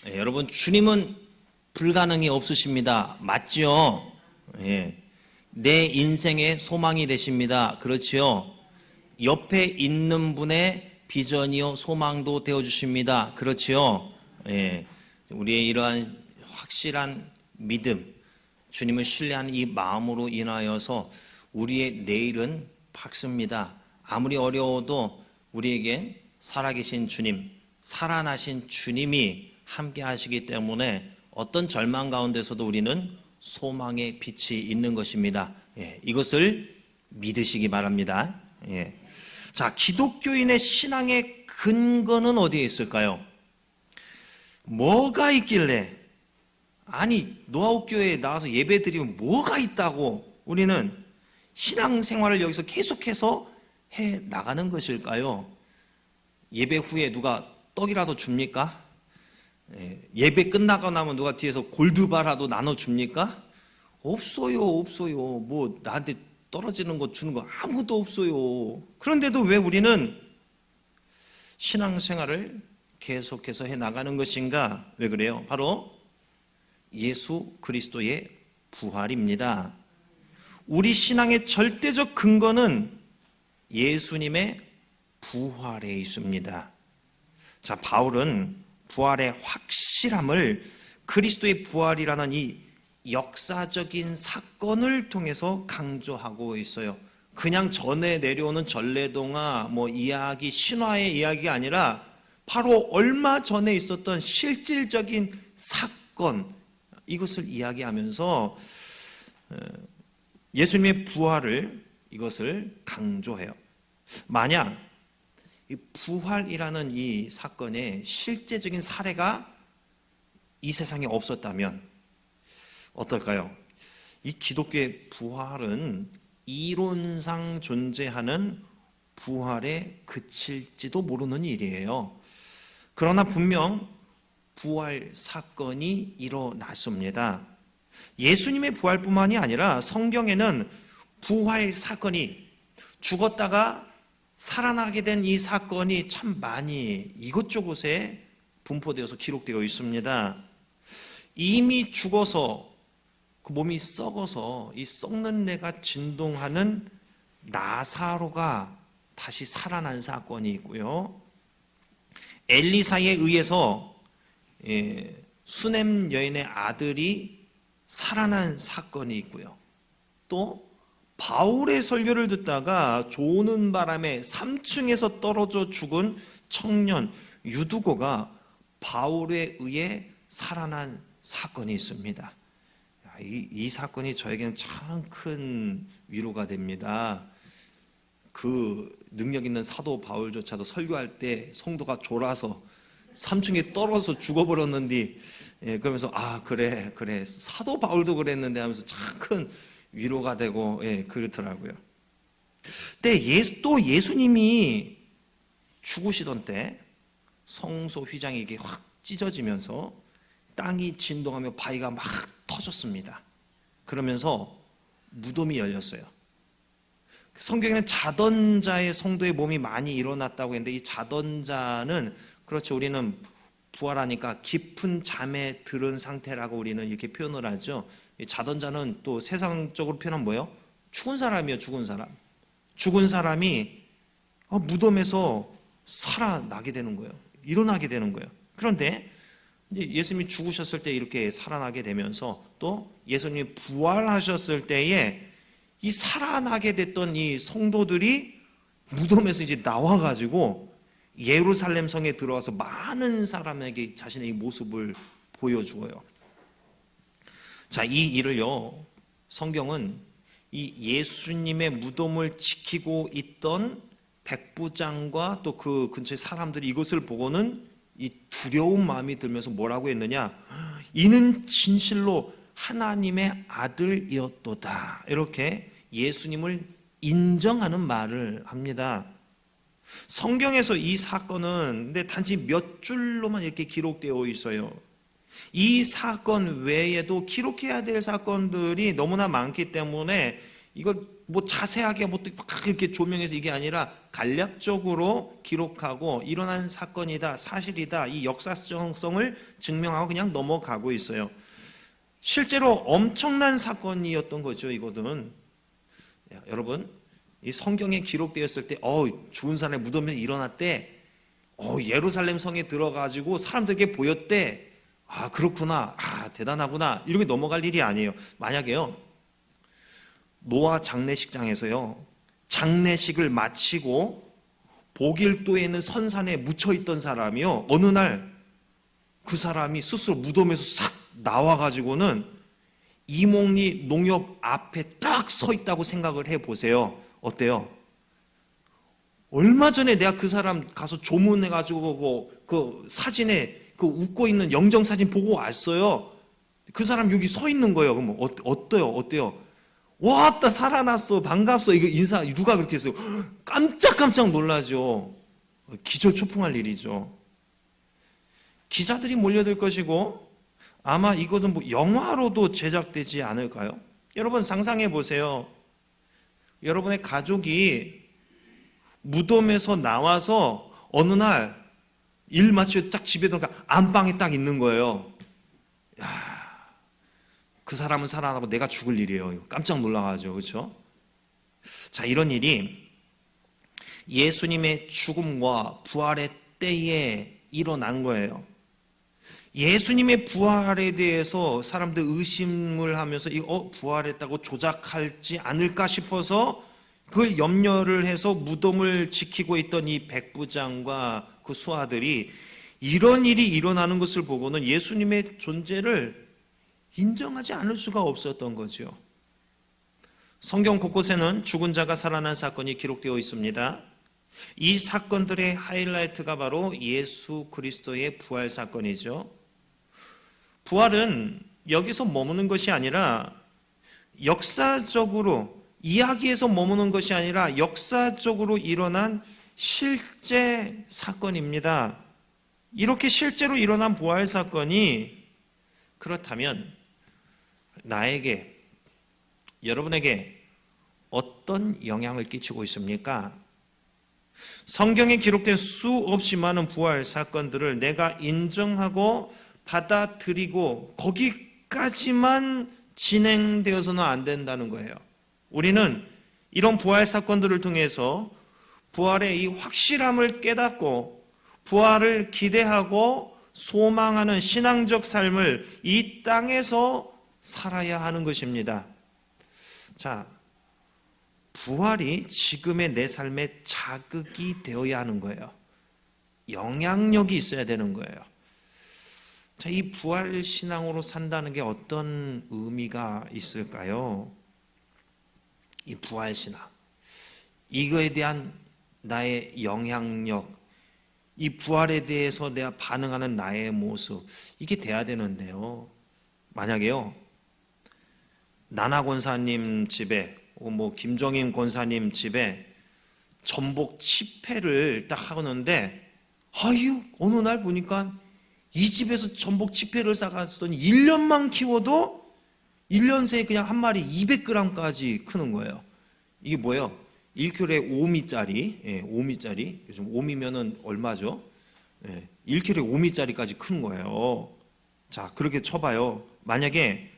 여러분, 주님은 불가능이 없으십니다. 맞지요? 예. 내 인생의 소망이 되십니다. 그렇지요? 옆에 있는 분의 비전이요 소망도 되어주십니다. 그렇지요? 예. 우리의 이러한 확실한 믿음, 주님을 신뢰하는 이 마음으로 인하여서 우리의 내일은 밝습니다. 아무리 어려워도 우리에겐 살아계신 주님, 살아나신 주님이 함께 하시기 때문에 어떤 절망 가운데서도 우리는 소망의 빛이 있는 것입니다. 예, 이것을 믿으시기 바랍니다. 예. 자, 기독교인의 신앙의 근거는 어디에 있을까요? 뭐가 있길래, 아니 노아웃교회에 나와서 예배 드리면 뭐가 있다고 우리는 신앙생활을 여기서 계속해서 해 나가는 것일까요? 예배 후에 누가 떡이라도 줍니까? 예배 끝나고 나면 누가 뒤에서 골드바라도 나눠줍니까? 없어요. 뭐 나한테 떨어지는 거 주는 거 아무도 없어요. 그런데도 왜 우리는 신앙생활을 계속해서 해나가는 것인가? 왜 그래요? 바로 예수 그리스도의 부활입니다. 우리 신앙의 절대적 근거는 예수님의 부활에 있습니다. 자, 바울은 부활의 확실함을 그리스도의 부활이라는 이 역사적인 사건을 통해서 강조하고 있어요. 그냥 전에 내려오는 전래동화, 이야기, 신화의 이야기가 아니라 바로 얼마 전에 있었던 실질적인 사건, 이것을 이야기하면서 예수님의 부활을 이것을 강조해요. 만약 이 부활이라는 이 사건의 실제적인 사례가 이 세상에 없었다면 어떨까요? 이 기독교의 부활은 이론상 존재하는 부활에 그칠지도 모르는 일이에요. 그러나 분명 부활 사건이 일어났습니다. 예수님의 부활뿐만이 아니라 성경에는 부활 사건이, 죽었다가 살아나게 된 이 사건이 참 많이 이곳저곳에 분포되어서 기록되어 있습니다. 이미 죽어서 그 몸이 썩어서 이 썩는 내가 진동하는 나사로가 다시 살아난 사건이 있고요. 엘리사에 의해서 수넴 여인의 아들이 살아난 사건이 있고요. 또 바울의 설교를 듣다가 조는 바람에 3층에서 떨어져 죽은 청년 유두고가 바울에 의해 살아난 사건이 있습니다. 이 사건이 저에게는 참 큰 위로가 됩니다. 그 능력 있는 사도 바울조차도 설교할 때 성도가 졸아서 3층에 떨어져서 죽어버렸는데, 그러면서 그래 사도 바울도 그랬는데 하면서 참 큰 위로가 되고 그렇더라고요. 근데 또 예수님이 죽으시던 때 성소 휘장이 이게 확 찢어지면서 땅이 진동하며 바위가 막 터졌습니다. 그러면서 무덤이 열렸어요. 성경에는 자던 자의 성도의 몸이 많이 일어났다고 했는데, 이 자던 자는, 그렇죠, 우리는 부활하니까 깊은 잠에 들은 상태라고 우리는 이렇게 표현을 하죠. 이 자던 자는 또 세상적으로 표현하면 뭐예요? 죽은 사람이에요. 죽은 사람이 무덤에서 살아나게 되는 거예요. 일어나게 되는 거예요. 그런데 이제 예수님이 죽으셨을 때 이렇게 살아나게 되면서 또 예수님이 부활하셨을 때에 이 살아나게 됐던 이 성도들이 무덤에서 이제 나와가지고 예루살렘 성에 들어와서 많은 사람에게 자신의 모습을 보여주어요. 자, 이 일을요, 성경은 이 예수님의 무덤을 지키고 있던 백부장과 또 그 근처의 사람들이 이것을 보고는 이 두려운 마음이 들면서 뭐라고 했느냐? 이는 진실로 하나님의 아들이었도다. 이렇게 예수님을 인정하는 말을 합니다. 성경에서 이 사건은 근데 단지 몇 줄로만 이렇게 기록되어 있어요. 이 사건 외에도 기록해야 될 사건들이 너무나 많기 때문에 이걸 뭐 자세하게 뭐 막 이렇게 조명해서 이게 아니라 간략적으로 기록하고 일어난 사건이다, 사실이다, 이 역사성을 증명하고 그냥 넘어가고 있어요. 실제로 엄청난 사건이었던 거죠, 이거는. 여러분, 이 성경에 기록되었을 때, 죽은 사람의 무덤에 일어났대, 예루살렘 성에 들어가지고 사람들에게 보였대, 그렇구나, 대단하구나, 이렇게 넘어갈 일이 아니에요. 만약에요, 노아 장례식장에서요, 장례식을 마치고 보길도에 있는 선산에 묻혀있던 사람이요, 어느 날 그 사람이 스스로 무덤에서 싹 나와가지고는 이몽리 농협 앞에 딱 서 있다고 생각을 해보세요. 어때요? 얼마 전에 내가 그 사람 가서 조문해가지고 그 사진에 그 웃고 있는 영정사진 보고 왔어요. 그 사람 여기 서 있는 거예요. 그럼 어때요? 왔다, 살아났어, 반갑소, 이거 인사 누가 그렇게 했어요? 깜짝 놀라죠. 기절초풍할 일이죠. 기자들이 몰려들 것이고 아마 이것은 뭐 영화로도 제작되지 않을까요? 여러분 상상해 보세요. 여러분의 가족이 무덤에서 나와서 어느 날 일 마치고 딱 집에 들어가 안방에 딱 있는 거예요. 그 사람은 살아나고 내가 죽을 일이에요. 깜짝 놀라가지고, 그렇죠? 자, 이런 일이 예수님의 죽음과 부활의 때에 일어난 거예요. 예수님의 부활에 대해서 사람들 의심을 하면서 부활했다고 조작할지 않을까 싶어서 그걸 염려를 해서 무덤을 지키고 있던 이 백부장과 그 수하들이 이런 일이 일어나는 것을 보고는 예수님의 존재를 인정하지 않을 수가 없었던 거죠. 성경 곳곳에는 죽은 자가 살아난 사건이 기록되어 있습니다. 이 사건들의 하이라이트가 바로 예수 그리스도의 부활 사건이죠. 부활은 여기서 머무는 것이 아니라 역사적으로 이야기에서 머무는 것이 아니라 역사적으로 일어난 실제 사건입니다. 이렇게 실제로 일어난 부활 사건이 그렇다면 나에게, 여러분에게 어떤 영향을 끼치고 있습니까? 성경에 기록된 수없이 많은 부활 사건들을 내가 인정하고 받아들이고 거기까지만 진행되어서는 안 된다는 거예요. 우리는 이런 부활 사건들을 통해서 부활의 이 확실함을 깨닫고 부활을 기대하고 소망하는 신앙적 삶을 이 땅에서 살아야 하는 것입니다. 자, 부활이 지금의 내 삶에 자극이 되어야 하는 거예요. 영향력이 있어야 되는 거예요. 자, 이 부활 신앙으로 산다는 게 어떤 의미가 있을까요? 이 부활 신앙, 이거에 대한 나의 영향력, 이 부활에 대해서 내가 반응하는 나의 모습, 이게 돼야 되는데요. 만약에요, 나나 권사님 집에, 뭐 김정임 권사님 집에 전복 치패를 딱 하는데, 어느 날 보니까 이 집에서 전복 치패를 사갔더니 1년만 키워도 1년 새에 그냥 한 마리 200g까지 크는 거예요. 이게 뭐예요? 1kg에 5미짜리, 5미짜리. 요즘 5미면은 얼마죠? 1kg에 5미짜리까지 큰 거예요. 자, 그렇게 쳐봐요. 만약에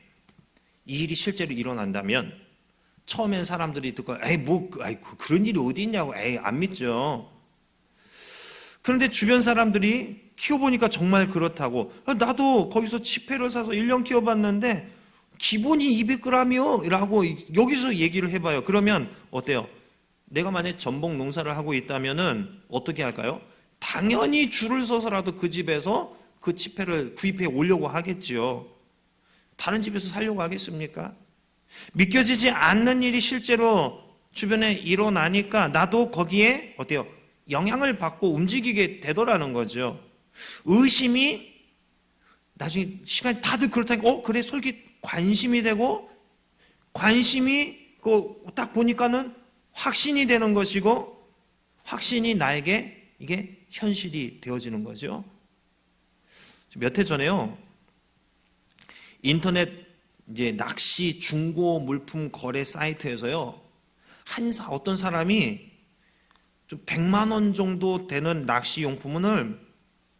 이 일이 실제로 일어난다면 처음엔 사람들이 듣고 그런 일이 어디 있냐고 안 믿죠. 그런데 주변 사람들이 키워보니까 정말 그렇다고, 나도 거기서 치패를 사서 1년 키워봤는데 기본이 200g이요 라고 여기서 얘기를 해봐요. 그러면 어때요? 내가 만약에 전복 농사를 하고 있다면은 어떻게 할까요? 당연히 줄을 서서라도 그 집에서 그 치패를 구입해 오려고 하겠지요. 다른 집에서 살려고 하겠습니까? 믿겨지지 않는 일이 실제로 주변에 일어나니까 나도 거기에 어때요? 영향을 받고 움직이게 되더라는 거죠. 의심이 나중에 시간이 다들 그렇다니까 그래 솔깃 관심이 되고, 관심이 딱 보니까는 확신이 되는 것이고, 확신이 나에게 이게 현실이 되어지는 거죠. 몇 해 전에요, 인터넷 이제 낚시 중고 물품 거래 사이트에서요, 어떤 사람이 좀 100만 원 정도 되는 낚시 용품을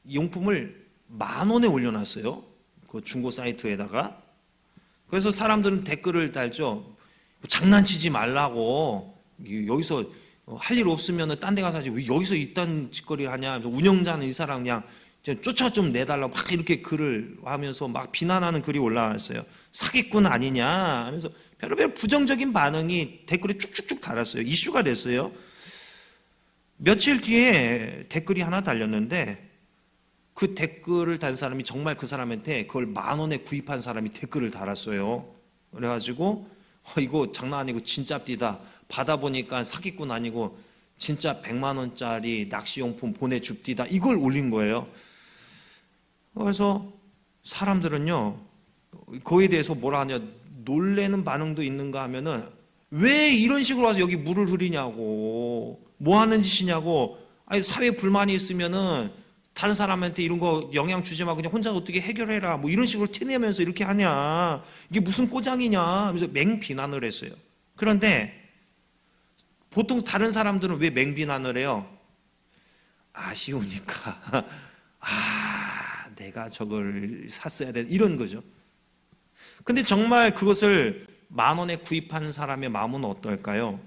10,000원에 올려놨어요. 그 중고 사이트에다가. 그래서 사람들은 댓글을 달죠. 장난치지 말라고. 여기서 할 일 없으면 딴 데 가서 하지. 왜 여기서 이딴 짓거리를 하냐. 운영자는 이 사람 그냥 쫓아 좀 내달라고 막 이렇게 글을 하면서 막 비난하는 글이 올라왔어요. 사기꾼 아니냐 하면서 별의별 부정적인 반응이 댓글에 쭉쭉쭉 달았어요. 이슈가 됐어요. 며칠 뒤에 댓글이 하나 달렸는데 그 댓글을 단 사람이 정말 그 사람한테 그걸 10,000원에 구입한 사람이 댓글을 달았어요. 그래가지고 이거 장난 아니고 진짜띠다. 받아보니까 사기꾼 아니고 진짜 100만 원짜리 낚시용품 보내줍디다. 이걸 올린 거예요. 그래서 사람들은요 거기에 대해서 뭐라 하냐 놀래는 반응도 있는가 하면은 왜 이런 식으로 와서 여기 물을 흐리냐고 뭐 하는 짓이냐고 아니 사회 불만이 있으면은 다른 사람한테 이런 거 영향 주지 말고 그냥 혼자 어떻게 해결해라 뭐 이런 식으로 티내면서 이렇게 하냐 이게 무슨 꼬장이냐 하면서 맹비난을 했어요. 그런데 보통 다른 사람들은 왜 맹비난을 해요? 아쉬우니까 내가 저걸 샀어야 돼 이런 거죠. 근데 정말 그것을 10,000원에 구입한 사람의 마음은 어떨까요?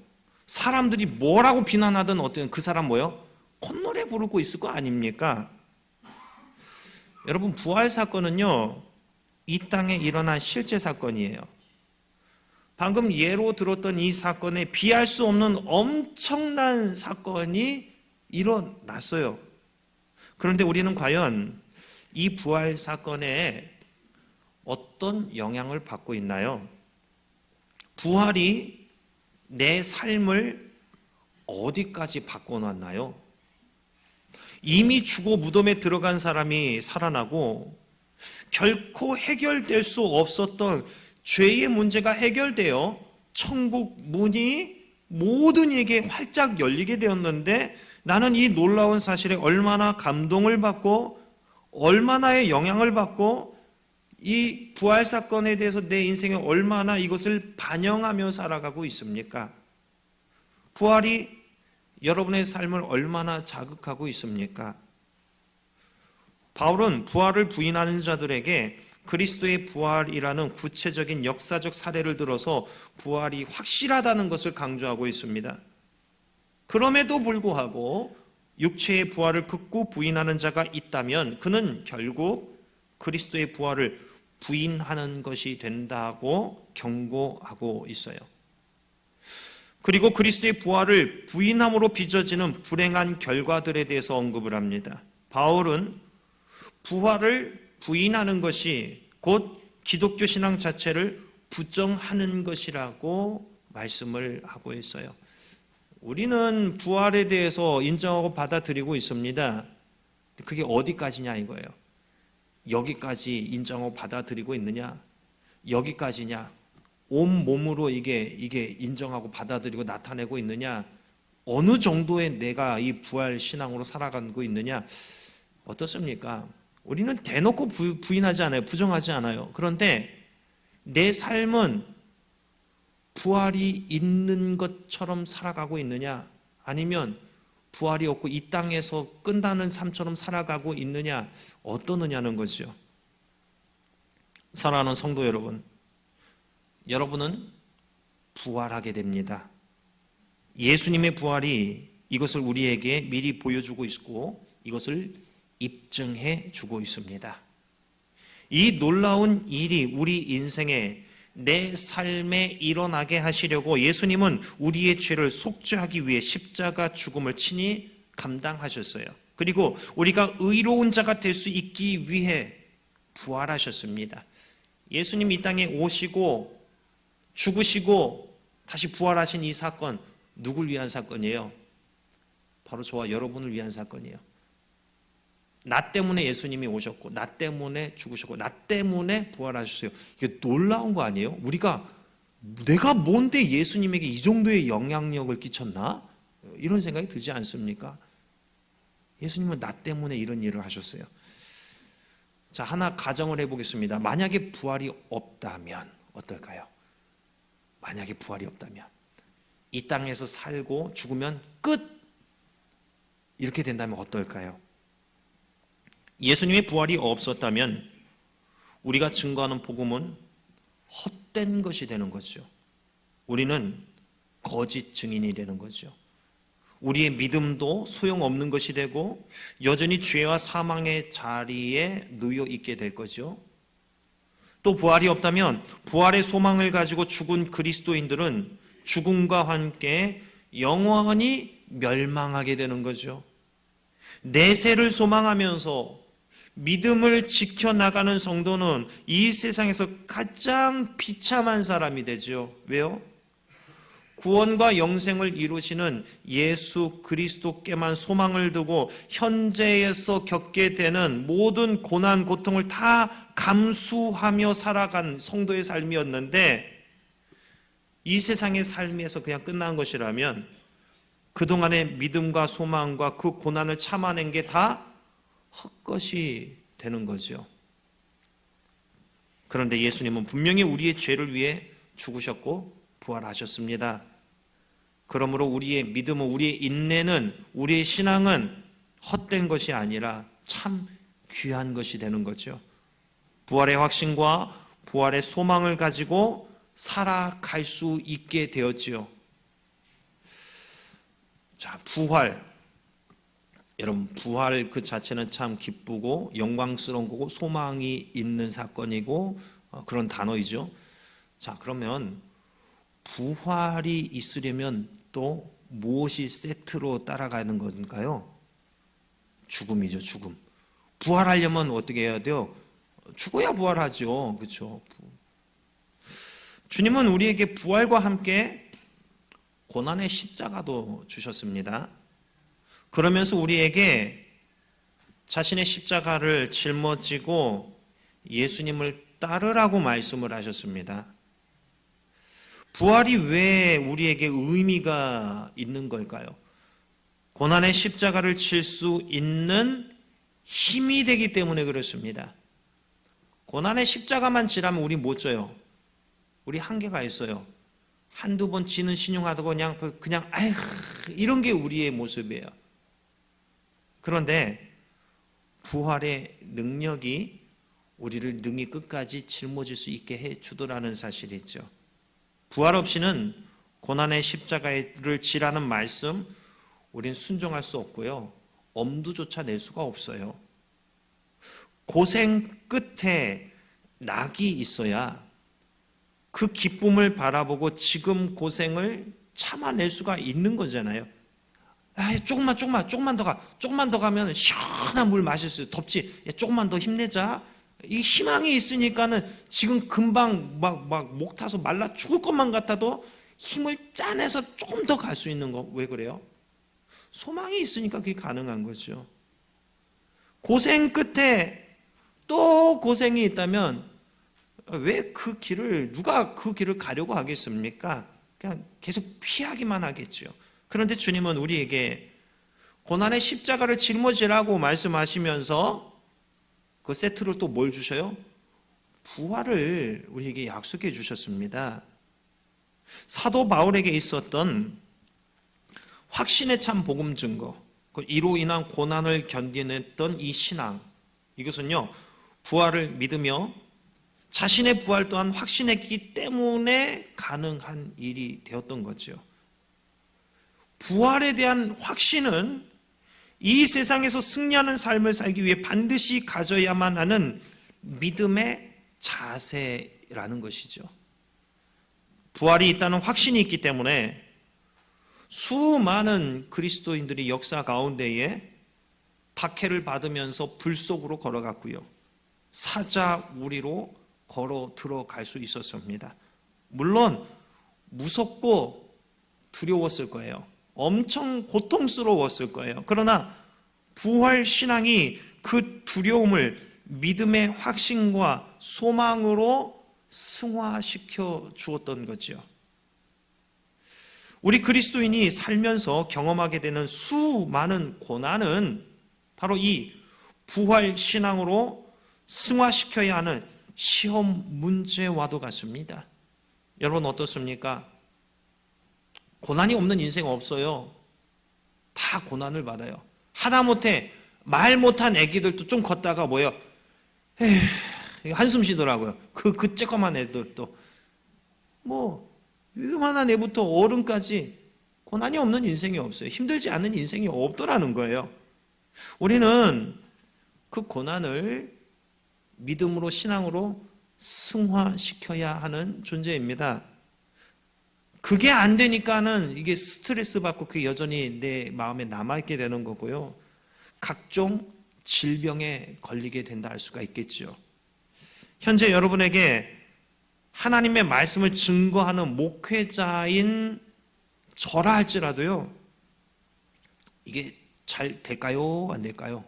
사람들이 뭐라고 비난하든 어떤 그 사람 뭐요? 콧노래 부르고 있을 거 아닙니까? 여러분 부활 사건은요 이 땅에 일어난 실제 사건이에요. 방금 예로 들었던 이 사건에 비할 수 없는 엄청난 사건이 일어났어요. 그런데 우리는 과연 이 부활 사건에 어떤 영향을 받고 있나요? 부활이 내 삶을 어디까지 바꿔놨나요? 이미 죽어 무덤에 들어간 사람이 살아나고 결코 해결될 수 없었던 죄의 문제가 해결되어 천국 문이 모든 이에게 활짝 열리게 되었는데 나는 이 놀라운 사실에 얼마나 감동을 받고 얼마나의 영향을 받고 이 부활 사건에 대해서 내 인생에 얼마나 이것을 반영하며 살아가고 있습니까? 부활이 여러분의 삶을 얼마나 자극하고 있습니까? 바울은 부활을 부인하는 자들에게 그리스도의 부활이라는 구체적인 역사적 사례를 들어서 부활이 확실하다는 것을 강조하고 있습니다. 그럼에도 불구하고 육체의 부활을 극구 부인하는 자가 있다면 그는 결국 그리스도의 부활을 부인하는 것이 된다고 경고하고 있어요. 그리고 그리스도의 부활을 부인함으로 빚어지는 불행한 결과들에 대해서 언급을 합니다. 바울은 부활을 부인하는 것이 곧 기독교 신앙 자체를 부정하는 것이라고 말씀을 하고 있어요. 우리는 부활에 대해서 인정하고 받아들이고 있습니다. 그게 어디까지냐 이거예요. 여기까지 인정하고 받아들이고 있느냐? 여기까지냐? 온 몸으로 이게 인정하고 받아들이고 나타내고 있느냐? 어느 정도의 내가 이 부활 신앙으로 살아가고 있느냐? 어떻습니까? 우리는 대놓고 부인하지 않아요. 부정하지 않아요. 그런데 내 삶은 부활이 있는 것처럼 살아가고 있느냐? 아니면 부활이 없고 이 땅에서 끝나는 삶처럼 살아가고 있느냐? 어떠느냐는 거죠. 사랑하는 성도 여러분, 여러분은 부활하게 됩니다. 예수님의 부활이 이것을 우리에게 미리 보여주고 있고 이것을 입증해 주고 있습니다. 이 놀라운 일이 우리 인생에 내 삶에 일어나게 하시려고 예수님은 우리의 죄를 속죄하기 위해 십자가 죽음을 친히 감당하셨어요. 그리고 우리가 의로운 자가 될 수 있기 위해 부활하셨습니다. 예수님 이 땅에 오시고 죽으시고 다시 부활하신 이 사건 누굴 위한 사건이에요? 바로 저와 여러분을 위한 사건이에요. 나 때문에 예수님이 오셨고 나 때문에 죽으셨고 나 때문에 부활하셨어요. 이게 놀라운 거 아니에요? 내가 뭔데 예수님에게 이 정도의 영향력을 끼쳤나? 이런 생각이 들지 않습니까? 예수님은 나 때문에 이런 일을 하셨어요. 자, 하나 가정을 해보겠습니다. 만약에 부활이 없다면 어떨까요? 만약에 부활이 없다면 이 땅에서 살고 죽으면 끝! 이렇게 된다면 어떨까요? 예수님의 부활이 없었다면 우리가 증거하는 복음은 헛된 것이 되는 거죠. 우리는 거짓 증인이 되는 거죠. 우리의 믿음도 소용없는 것이 되고 여전히 죄와 사망의 자리에 놓여 있게 될 거죠. 또 부활이 없다면 부활의 소망을 가지고 죽은 그리스도인들은 죽음과 함께 영원히 멸망하게 되는 거죠. 내세를 소망하면서 믿음을 지켜나가는 성도는 이 세상에서 가장 비참한 사람이 되죠. 왜요? 구원과 영생을 이루시는 예수 그리스도께만 소망을 두고 현재에서 겪게 되는 모든 고난, 고통을 다 감수하며 살아간 성도의 삶이었는데 이 세상의 삶에서 그냥 끝난 것이라면 그동안의 믿음과 소망과 그 고난을 참아낸 게 다 헛것이 되는 거죠. 그런데 예수님은 분명히 우리의 죄를 위해 죽으셨고 부활하셨습니다. 그러므로 우리의 믿음은, 우리의 인내는, 우리의 신앙은 헛된 것이 아니라 참 귀한 것이 되는 거죠. 부활의 확신과 부활의 소망을 가지고 살아갈 수 있게 되었지요. 자, 부활. 여러분, 부활 그 자체는 참 기쁘고 영광스러운 거고 소망이 있는 사건이고 그런 단어이죠. 자, 그러면 부활이 있으려면 또 무엇이 세트로 따라가는 건가요? 죽음이죠, 죽음. 부활하려면 어떻게 해야 돼요? 죽어야 부활하죠. 그렇죠? 주님은 우리에게 부활과 함께 고난의 십자가도 주셨습니다. 그러면서 우리에게 자신의 십자가를 짊어지고 예수님을 따르라고 말씀을 하셨습니다. 부활이 왜 우리에게 의미가 있는 걸까요? 고난의 십자가를 질 수 있는 힘이 되기 때문에 그렇습니다. 고난의 십자가만 지라면 우리 못 져요. 우리 한계가 있어요. 한두 번 지는 신용하다고 그냥 아휴 이런 게 우리의 모습이에요. 그런데 부활의 능력이 우리를 능히 끝까지 짊어질 수 있게 해주더라는 사실이 있죠. 부활 없이는 고난의 십자가를 지라는 말씀 우린 순종할 수 없고요. 엄두조차 낼 수가 없어요. 고생 끝에 낙이 있어야 그 기쁨을 바라보고 지금 고생을 참아낼 수가 있는 거잖아요. 조금만 더 가면 시원한 물 마실 수 있어. 덥지? 조금만 더 힘내자. 이 희망이 있으니까는 지금 금방 막 목 타서 말라 죽을 것만 같아도 힘을 짜내서 조금 더 갈 수 있는 거. 왜 그래요? 소망이 있으니까 그게 가능한 거죠. 고생 끝에 또 고생이 있다면 왜 누가 그 길을 가려고 하겠습니까? 그냥 계속 피하기만 하겠죠. 그런데 주님은 우리에게 고난의 십자가를 짊어지라고 말씀하시면서 그 세트를 또 뭘 주셔요? 부활을 우리에게 약속해 주셨습니다. 사도 바울에게 있었던 확신의 참 복음 증거, 이로 인한 고난을 견뎌냈던 이 신앙, 이것은요 부활을 믿으며 자신의 부활 또한 확신했기 때문에 가능한 일이 되었던 거죠. 부활에 대한 확신은 이 세상에서 승리하는 삶을 살기 위해 반드시 가져야만 하는 믿음의 자세라는 것이죠. 부활이 있다는 확신이 있기 때문에 수많은 그리스도인들이 역사 가운데에 박해를 받으면서 불 속으로 걸어갔고요. 사자우리로 걸어 들어갈 수 있었습니다. 물론 무섭고 두려웠을 거예요. 엄청 고통스러웠을 거예요. 그러나 부활 신앙이 그 두려움을 믿음의 확신과 소망으로 승화시켜 주었던 거죠. 우리 그리스도인이 살면서 경험하게 되는 수많은 고난은 바로 이 부활 신앙으로 승화시켜야 하는 시험 문제와도 같습니다. 여러분 어떻습니까? 고난이 없는 인생 없어요. 다 고난을 받아요. 하다못해 말 못한 애기들도 좀 걷다가 뭐예요? 에휴, 한숨 쉬더라고요. 그 쬐끄만 애들도. 뭐 요만한 애부터 어른까지 고난이 없는 인생이 없어요. 힘들지 않은 인생이 없더라는 거예요. 우리는 그 고난을 믿음으로, 신앙으로 승화시켜야 하는 존재입니다. 그게 안 되니까는 이게 스트레스 받고 그게 여전히 내 마음에 남아있게 되는 거고요. 각종 질병에 걸리게 된다 할 수가 있겠죠. 현재 여러분에게 하나님의 말씀을 증거하는 목회자인 저라 할지라도요, 이게 잘 될까요? 안 될까요?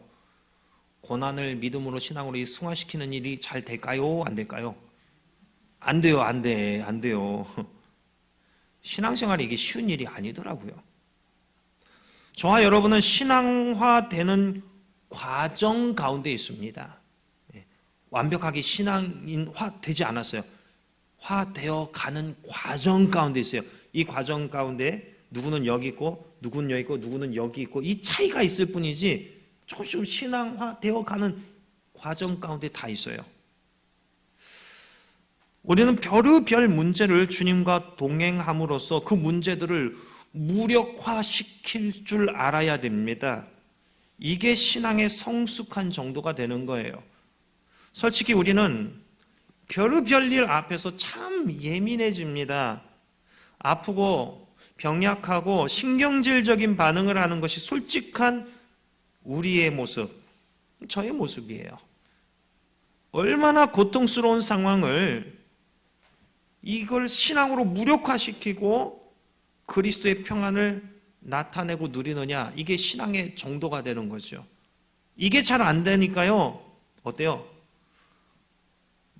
고난을 믿음으로, 신앙으로 승화시키는 일이 잘 될까요? 안 될까요? 안 돼요, 안 돼요. 신앙생활이 이게 쉬운 일이 아니더라고요. 저와 여러분은 신앙화되는 과정 가운데 있습니다. 완벽하게 신앙인화 되지 않았어요. 화되어 가는 과정 가운데 있어요. 이 과정 가운데 누구는 여기 있고, 누구는 여기 있고, 누구는 여기 있고, 이 차이가 있을 뿐이지 조금씩 신앙화되어 가는 과정 가운데 다 있어요. 우리는 별의별 문제를 주님과 동행함으로써 그 문제들을 무력화시킬 줄 알아야 됩니다. 이게 신앙의 성숙한 정도가 되는 거예요. 솔직히 우리는 별의별 일 앞에서 참 예민해집니다. 아프고 병약하고 신경질적인 반응을 하는 것이 솔직한 우리의 모습, 저의 모습이에요. 얼마나 고통스러운 상황을 이걸 신앙으로 무력화시키고 그리스도의 평안을 나타내고 누리느냐, 이게 신앙의 정도가 되는 거죠. 이게 잘 안 되니까요, 어때요?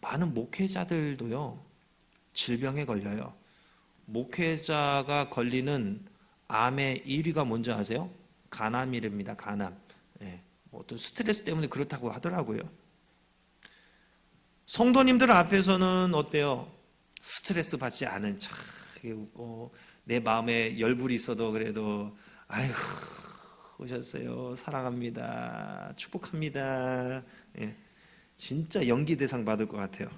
많은 목회자들도요, 질병에 걸려요. 목회자가 걸리는 암의 1위가 뭔지 아세요? 간암이랍니다. 간암. 어떤 스트레스 때문에 그렇다고 하더라고요. 성도님들 앞에서는 어때요? 스트레스 받지 않은 척, 내 마음에 열불이 있어도 그래도 아이고 오셨어요, 사랑합니다, 축복합니다. 진짜 연기 대상 받을 것 같아요.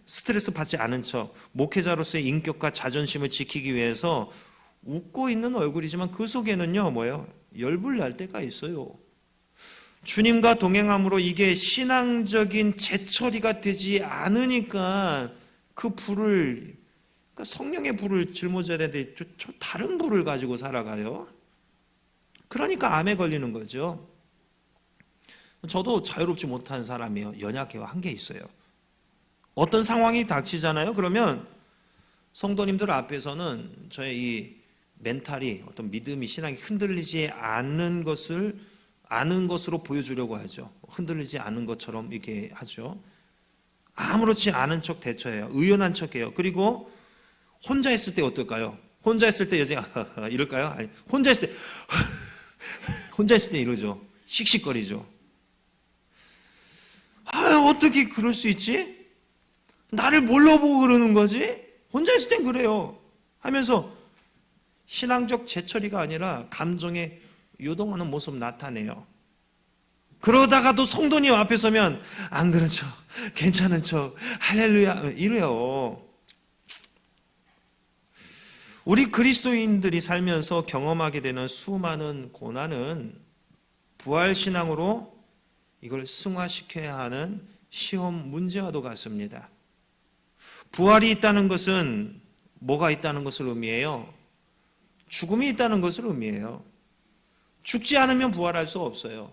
스트레스 받지 않은 척, 목회자로서의 인격과 자존심을 지키기 위해서 웃고 있는 얼굴이지만 그 속에는요, 뭐예요? 열불 날 때가 있어요. 주님과 동행함으로 이게 신앙적인 재처리가 되지 않으니까 그 불을, 그러니까 성령의 불을 짊어져야 되는데 저 다른 불을 가지고 살아가요. 그러니까 암에 걸리는 거죠. 저도 자유롭지 못한 사람이에요. 연약해요. 한계 있어요. 어떤 상황이 닥치잖아요. 그러면 성도님들 앞에서는 저의 이 멘탈이, 어떤 믿음이, 신앙이 흔들리지 않는 것을 아는 것으로 보여주려고 하죠. 흔들리지 않은 것처럼 이렇게 하죠. 아무렇지 않은 척 대처해요. 의연한 척해요. 그리고 혼자 있을 때 어떨까요? 혼자 있을 때 여전히 이럴까요? 아니, 혼자 있을 때 혼자 있을 때 이러죠. 씩씩거리죠. 어떻게 그럴 수 있지? 나를 뭘로 보고 그러는 거지? 혼자 있을 땐 그래요 하면서 신앙적 재처리가 아니라 감정에 요동하는 모습 나타내요. 그러다가도 성도님 앞에 서면 안 그런 척, 괜찮은 척, 할렐루야 이래요. 우리 그리스도인들이 살면서 경험하게 되는 수많은 고난은 부활신앙으로 이걸 승화시켜야 하는 시험 문제와도 같습니다. 부활이 있다는 것은 뭐가 있다는 것을 의미해요? 죽음이 있다는 것을 의미해요. 죽지 않으면 부활할 수 없어요.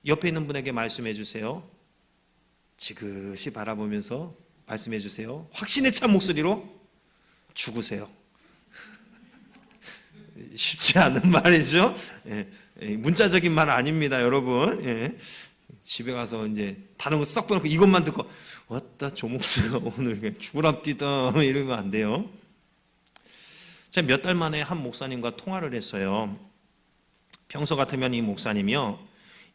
옆에 있는 분에게 말씀해 주세요. 지그시 바라보면서 말씀해 주세요. 확신에 찬 목소리로 죽으세요. 쉽지 않은 말이죠. 문자적인 말 아닙니다, 여러분. 집에 가서 이제 다른 거 썩 빼놓고 이것만 듣고 왔다 조목수가 오늘 죽으랍디다 이러면 안 돼요. 제가 몇 달 만에 한 목사님과 통화를 했어요. 평소 같으면 이 목사님이요,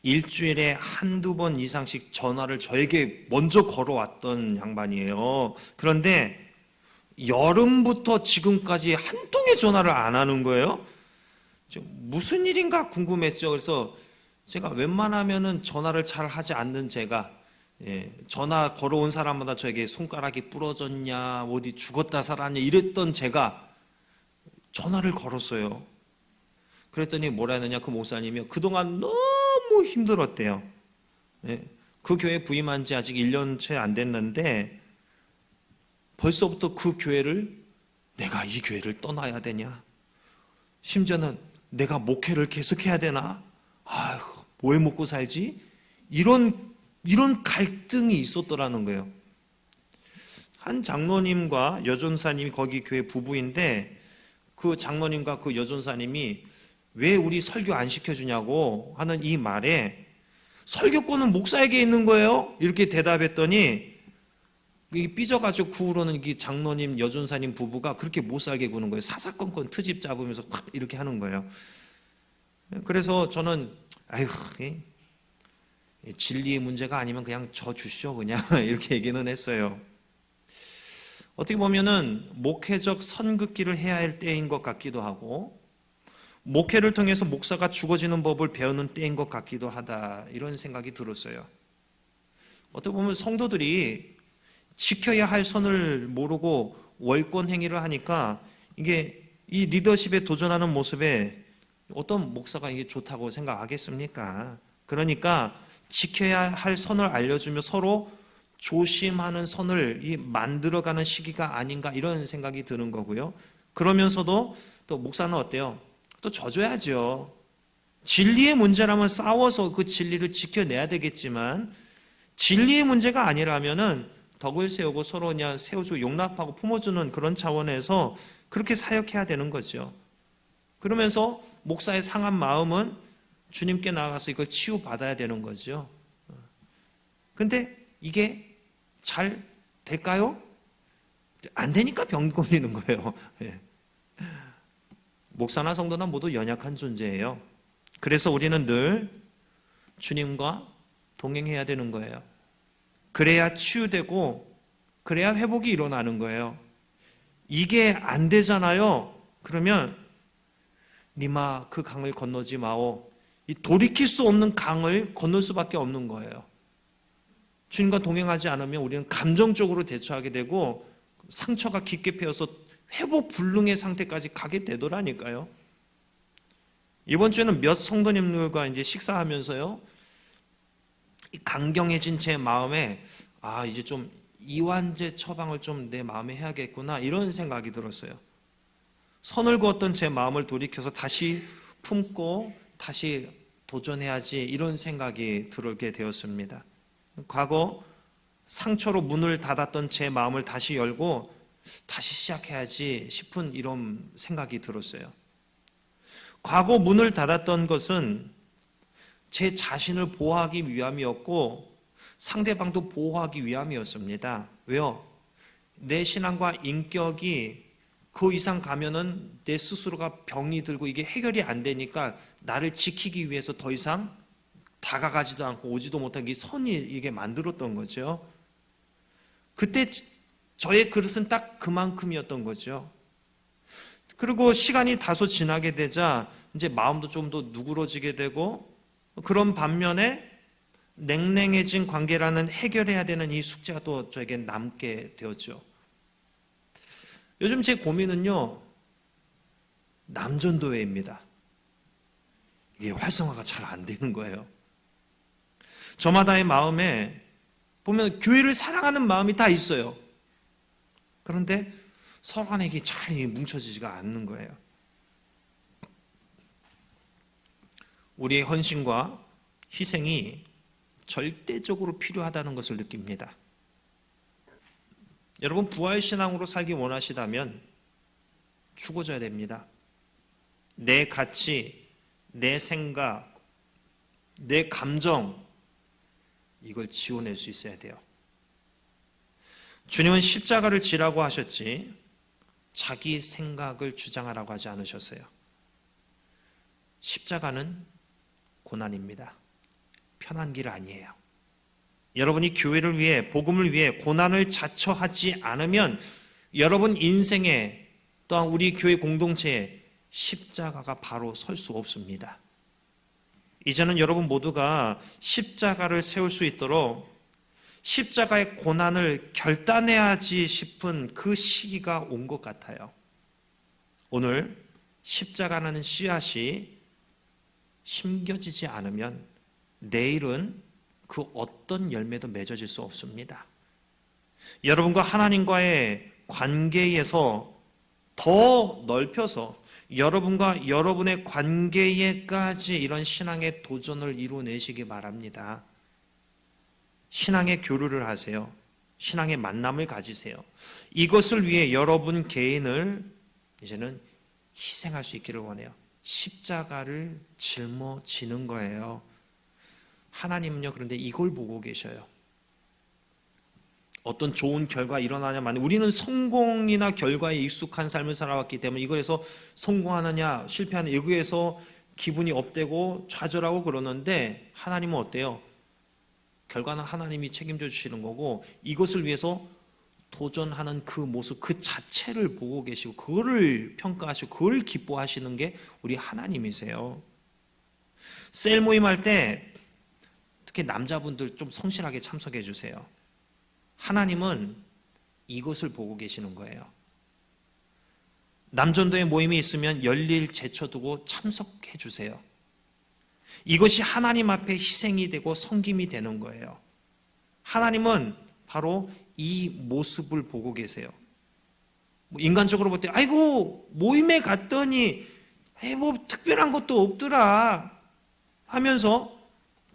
일주일에 한두 번 이상씩 전화를 저에게 먼저 걸어왔던 양반이에요. 그런데 여름부터 지금까지 한 통의 전화를 안 하는 거예요. 무슨 일인가 궁금했죠. 그래서 제가 웬만하면은 전화를 잘 하지 않는 제가, 전화 걸어온 사람마다 저에게 손가락이 부러졌냐, 어디 죽었다 살았냐 이랬던 제가 전화를 걸었어요. 그랬더니 뭐라 했느냐, 그 목사님이 그동안 너무 힘들었대요. 그 교회 부임한 지 아직 1년 채 안 됐는데 벌써부터 그 교회를, 내가 이 교회를 떠나야 되냐, 심지어는 내가 목회를 계속해야 되나, 아휴 뭐 먹고 살지, 이런 갈등이 있었더라는 거예요. 한 장로님과 여전사님이 거기 교회 부부인데, 그 장로님과 그 여전사님이 왜 우리 설교 안 시켜주냐고 하는 이 말에 설교권은 목사에게 있는 거예요, 이렇게 대답했더니 삐져가지고 그 후로는 이 장로님 여전사님 부부가 그렇게 못 살게 구는 거예요. 사사건건 트집 잡으면서 팍 이렇게 하는 거예요. 그래서 저는 아휴, 진리의 문제가 아니면 그냥 저 주시오 그냥 이렇게 얘기는 했어요. 어떻게 보면은 목회적 선긋기를 해야 할 때인 것 같기도 하고, 목회를 통해서 목사가 죽어지는 법을 배우는 때인 것 같기도 하다, 이런 생각이 들었어요. 어떻게 보면 성도들이 지켜야 할 선을 모르고 월권 행위를 하니까 이게 이 리더십에 도전하는 모습에 어떤 목사가 이게 좋다고 생각하겠습니까? 그러니까 지켜야 할 선을 알려주며 서로 조심하는 선을 만들어가는 시기가 아닌가, 이런 생각이 드는 거고요. 그러면서도 또 목사는 어때요? 또 져줘야죠. 진리의 문제라면 싸워서 그 진리를 지켜내야 되겠지만, 진리의 문제가 아니라면은 덕을 세우고 서로 그냥 세워주고 용납하고 품어주는 그런 차원에서 그렇게 사역해야 되는 거죠. 그러면서 목사의 상한 마음은 주님께 나아가서 이걸 치유받아야 되는 거죠. 근데 이게 잘 될까요? 안 되니까 병 걸리는 거예요. 목사나 성도나 모두 연약한 존재예요. 그래서 우리는 늘 주님과 동행해야 되는 거예요. 그래야 치유되고 그래야 회복이 일어나는 거예요. 이게 안 되잖아요. 그러면 니마 그 강을 건너지 마오. 이 돌이킬 수 없는 강을 건널 수밖에 없는 거예요. 주님과 동행하지 않으면 우리는 감정적으로 대처하게 되고 상처가 깊게 패여서 회복 불능의 상태까지 가게 되더라니까요. 이번 주에는 몇 성도님들과 이제 식사하면서요, 이 강경해진 제 마음에 이제 좀 이완제 처방을 좀 내 마음에 해야겠구나, 이런 생각이 들었어요. 선을 그었던 제 마음을 돌이켜서 다시 품고 다시 도전해야지, 이런 생각이 들게 되었습니다. 과거 상처로 문을 닫았던 제 마음을 다시 열고 다시 시작해야지 싶은 이런 생각이 들었어요. 과거 문을 닫았던 것은 제 자신을 보호하기 위함이었고 상대방도 보호하기 위함이었습니다. 왜요? 내 신앙과 인격이 그 이상 가면은 내 스스로가 병이 들고 이게 해결이 안 되니까 나를 지키기 위해서 더 이상 다가가지도 않고 오지도 못하게 선이 이게 만들었던 거죠. 그때 저의 그릇은 딱 그만큼이었던 거죠. 그리고 시간이 다소 지나게 되자 이제 마음도 좀 더 누그러지게 되고, 그런 반면에 냉랭해진 관계라는 해결해야 되는 이 숙제가 또 저에게 남게 되었죠. 요즘 제 고민은요, 남전도회입니다. 이게 활성화가 잘 안 되는 거예요. 저마다의 마음에 보면 교회를 사랑하는 마음이 다 있어요. 그런데 서로 간에 이게 잘 뭉쳐지지가 않는 거예요. 우리의 헌신과 희생이 절대적으로 필요하다는 것을 느낍니다. 여러분, 부활신앙으로 살기 원하시다면 죽어져야 됩니다. 내 가치, 내 생각, 내 감정, 이걸 지워낼 수 있어야 돼요. 주님은 십자가를 지라고 하셨지 자기 생각을 주장하라고 하지 않으셨어요. 십자가는 고난입니다. 편한 길 아니에요. 여러분이 교회를 위해, 복음을 위해 고난을 자처하지 않으면 여러분 인생에 또한 우리 교회 공동체에 십자가가 바로 설 수 없습니다. 이제는 여러분 모두가 십자가를 세울 수 있도록 십자가의 고난을 결단해야지 싶은 그 시기가 온 것 같아요. 오늘 십자가라는 씨앗이 심겨지지 않으면 내일은 그 어떤 열매도 맺어질 수 없습니다. 여러분과 하나님과의 관계에서 더 넓혀서 여러분과 여러분의 관계에까지 이런 신앙의 도전을 이루어내시기 바랍니다. 신앙의 교류를 하세요. 신앙의 만남을 가지세요. 이것을 위해 여러분 개인을 이제는 희생할 수 있기를 원해요. 십자가를 짊어지는 거예요. 하나님은요, 그런데 이걸 보고 계셔요. 어떤 좋은 결과 일어나냐만 우리는 성공이나 결과에 익숙한 삶을 살아왔기 때문에 이거에서 성공하느냐 실패하느냐 여기에서 기분이 업되고 좌절하고 그러는데 하나님은 어때요? 결과는 하나님이 책임져 주시는 거고 이것을 위해서 도전하는 그 모습 그 자체를 보고 계시고 그거를 평가하시고 그걸 기뻐하시는 게 우리 하나님이세요. 셀 모임할 때 특히 남자분들 좀 성실하게 참석해 주세요. 하나님은 이것을 보고 계시는 거예요. 남전도의 모임이 있으면 열일 제쳐두고 참석해 주세요. 이것이 하나님 앞에 희생이 되고 섬김이 되는 거예요. 하나님은 바로 이 모습을 보고 계세요. 인간적으로 볼 때 아이고 모임에 갔더니 뭐 특별한 것도 없더라 하면서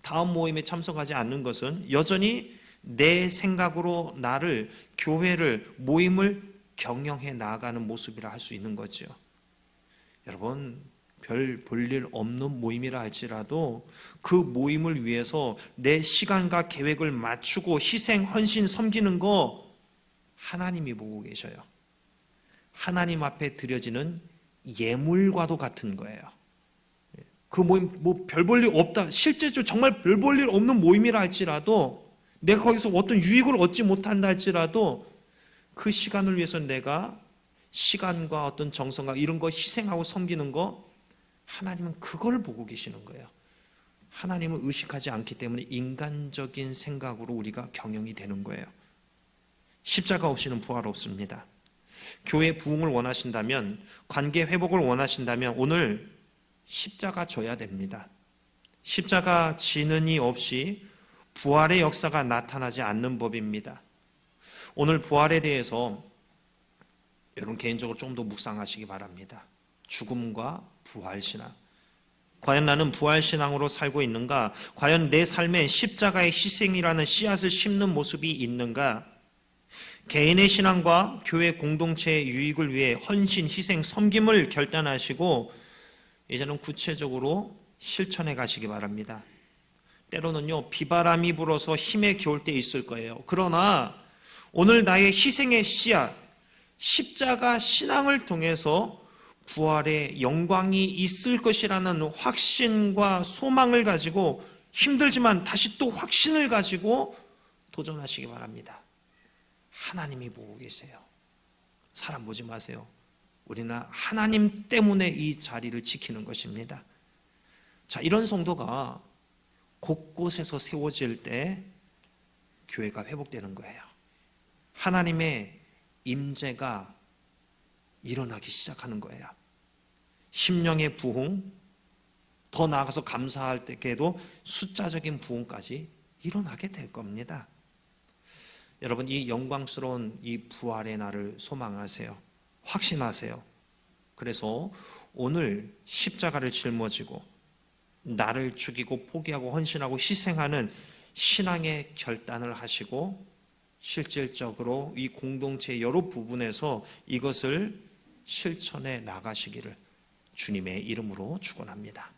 다음 모임에 참석하지 않는 것은 여전히 내 생각으로 나를 교회를 모임을 경영해 나아가는 모습이라 할 수 있는 거죠. 여러분 별 볼일 없는 모임이라 할지라도 그 모임을 위해서 내 시간과 계획을 맞추고 희생, 헌신, 섬기는 거 하나님이 보고 계셔요. 하나님 앞에 드려지는 예물과도 같은 거예요. 그 모임 뭐 별 볼 일 없다. 실제로 정말 별 볼 일 없는 모임이라 할지라도 내가 거기서 어떤 유익을 얻지 못한다 할지라도 그 시간을 위해서 내가 시간과 어떤 정성과 이런 거 희생하고 섬기는 거 하나님은 그걸 보고 계시는 거예요. 하나님을 의식하지 않기 때문에 인간적인 생각으로 우리가 경영이 되는 거예요. 십자가 없이는 부활 없습니다. 교회 부흥을 원하신다면 관계 회복을 원하신다면 오늘 십자가 져야 됩니다. 십자가 지는 이 없이 부활의 역사가 나타나지 않는 법입니다. 오늘 부활에 대해서 여러분 개인적으로 좀 더 묵상하시기 바랍니다. 죽음과 부활신앙. 과연 나는 부활신앙으로 살고 있는가? 과연 내 삶에 십자가의 희생이라는 씨앗을 심는 모습이 있는가? 개인의 신앙과 교회 공동체의 유익을 위해 헌신, 희생, 섬김을 결단하시고 이제는 구체적으로 실천해 가시기 바랍니다. 때로는요 비바람이 불어서 힘에 겨울 때 있을 거예요. 그러나 오늘 나의 희생의 씨앗 십자가 신앙을 통해서 부활의 영광이 있을 것이라는 확신과 소망을 가지고 힘들지만 다시 또 확신을 가지고 도전하시기 바랍니다. 하나님이 보고 계세요. 사람 보지 마세요. 우리는 하나님 때문에 이 자리를 지키는 것입니다. 자, 이런 성도가 곳곳에서 세워질 때 교회가 회복되는 거예요. 하나님의 임재가 일어나기 시작하는 거예요. 심령의 부흥, 더 나아가서 감사할 때에도 숫자적인 부흥까지 일어나게 될 겁니다. 여러분 이 영광스러운 이 부활의 날을 소망하세요. 확신하세요. 그래서 오늘 십자가를 짊어지고 나를 죽이고 포기하고 헌신하고 희생하는 신앙의 결단을 하시고 실질적으로 이 공동체의 여러 부분에서 이것을 실천해 나가시기를 주님의 이름으로 축원합니다.